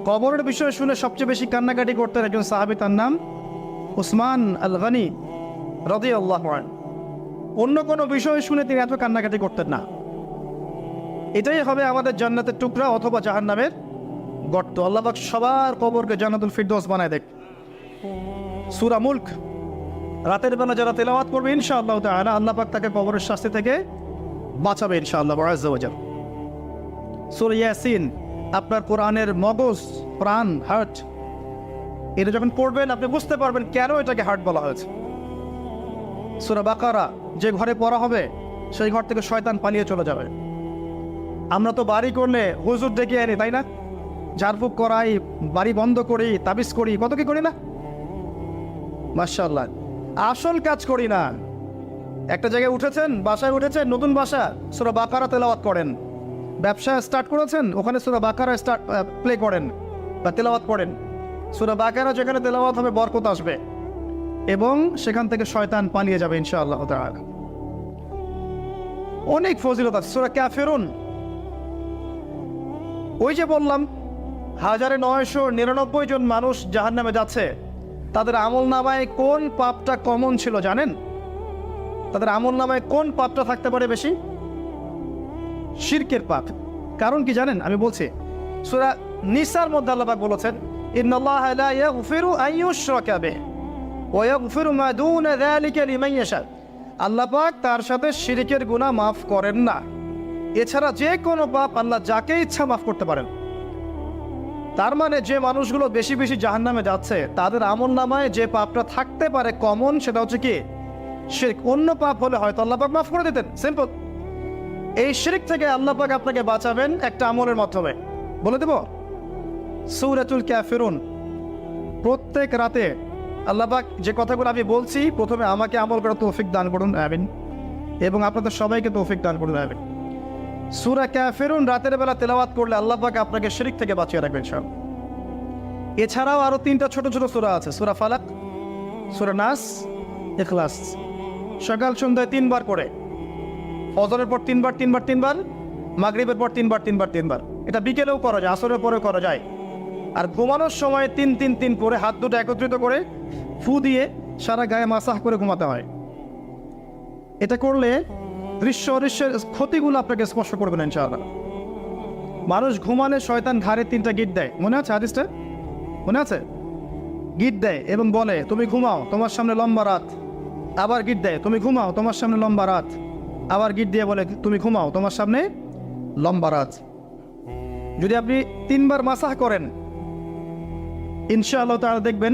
কবরের বিষয় শুনে সবচেয়ে বেশি কান্নাকাটি করতেন একজন সাহাবী, তার নাম উসমান আল গনি রাদিয়াল্লাহু আনহু। অন্য কোনো বিষয় শুনে তিনি এত কান্নাকাটি করতেন না। এটাই হবে আমাদের জান্নাতের টুকরা অথবা জাহান্নামের গর্ত। আল্লাহ পাক সবার কবরকে জান্নাতুল ফিরদৌস বানায় দেখ। সূরা মুলক রাতের বেলা যারা তেলাওয়াত করবে ইনশাআল্লাহ তাআলা আল্লাহ পাক তাকে কবরের শাস্তি থেকে বাঁচাবে ইনশাআল্লাহ আযজা ওয়া জাল। সূরা ইয়াসিন আপনার কোরআনের মগজ, প্রাণ, হার্ট, এটা যখন পড়বেন আপনি বুঝতে পারবেন কেন এটাকে হার্ট বলা হয়েছে। সূরা বাকারা যে ঘরে পড়া হবে সেই ঘর থেকে শয়তান পালিয়ে চলে যাবে। আমরা তো বাড়ি করলে হুজুর ডেকে আনি, তাই না? ঝাড়ফুঁক করাই, বাড়ি বন্ধ করি, তাবিজ করি, কত কি করি না? মাশাআল্লাহ, আসল কাজ করি না। একটা জায়গায় উঠেছেন, বাসায় উঠেছেন, নতুন বাসা, সূরা বাকারা তেলাওয়াত করেন। ব্যবসা স্টার্ট করেছেন, ওখানে সূরা বাকারা প্লে করেন বা তেলাওয়াত করেন। সূরা বাকারা যেখানে তেলাওয়াত হবে বরকত আসবে এবং সেখান থেকে শয়তান পালিয়ে যাবে ইনশাআল্লাহ তাআলা। অনেক ফজিলত আছে। সূরা কাফিরুন, ওই যে বললাম 1999 জন মানুষ জাহান্নামে যাচ্ছে, তাদের আমল নামায় কোন পাপটা কমন ছিল জানেন? তাদের আমল নামায় কোন পাপটা থাকতে পারে বেশি? শিরকের পাপ। কারণ কি জানেন? আমি বলছি, সূরা নিসার মধ্যে আল্লাহ পাক বলেছেন, ইন্নাল্লাহা লা ইয়াগফিরু আন ইউশরাকা বিহি ওয়া ইয়াগফিরু মা দুনা যালিকা লিমান ইয়াশা। আল্লাহ পাক তার সাথে শিরকের গুনাহ মাফ করেন না, এছাড়া যে কোনো পাপ আল্লাহ যাকে ইচ্ছা মাফ করতে পারেন। তার মানে যে মানুষগুলো বেশি বেশি জাহান্নামে যাচ্ছে তাদের আমল নামায় যে পাপটা থাকতে পারে কমন, সেটা হচ্ছে কি? শিরক। অন্য পাপ হলে হয়তো আল্লাহ পাক মাফ করে দিতেন, সিম্পল। এই শিরক থেকে আল্লাহ পাক আপনাকে বাঁচাবেন একটা আমলের মাধ্যমে। বলে দেব, সূরাতুল কাফিরুন প্রত্যেক রাতে আল্লাহ পাক যে কথাগুলো আমি বলছি, প্রথমে আমাকে আমল করার তৌফিক দান করুন, আমিন, এবং আপনাদের সবাইকে তৌফিক দান করুন, আমিন। সূরা কাফিরুন রাতের বেলা তেলাওয়াত করলে আল্লাহ পাক আপনাকে শিরক থেকে বাঁচিয়ে রাখবেন সব। এছাড়াও আরো 3টা ছোট ছোট সূরা আছে, সূরা ফালাক, সূরা নাস, ইখলাস। সকাল সন্ধ্যায় 3 বার করে, ফজরের পর 3 বার 3 বার 3 বার, মাগরিবের পর 3 বার 3 বার 3 বার। এটা বিকেলেও করা যায়, আসরের পরেও করা যায়। আর ঘুমানোর সময় 3-3-3 করে হাত দুটো একত্রিত করে ফু দিয়ে সারা গায়ে মাসাহ করে ঘুমাতে হয়। এটা করলে দৃশ্য অদৃশ্যের ক্ষতিগুলো আপনাকে স্পর্শ করবে না ইনশাআল্লাহ। মানুষ ঘুমালে শয়তান ঘাড়ে 3টা গিট দেয়, মনে আছে হাদিসটা? মনে আছে? গিট দেয় এবং বলে, তুমি ঘুমাও, তোমার সামনে লম্বা রাত। আবার গিট দেয়, তুমি ঘুমাও, তোমার সামনে লম্বা রাত। আবার গিট দিয়ে বলে, তুমি ঘুমাও, তোমার সামনে লম্বা রাত। যদি আপনি 3 বার মাসাহ করেন ইনশাআল্লাহ তাআলা দেখবেন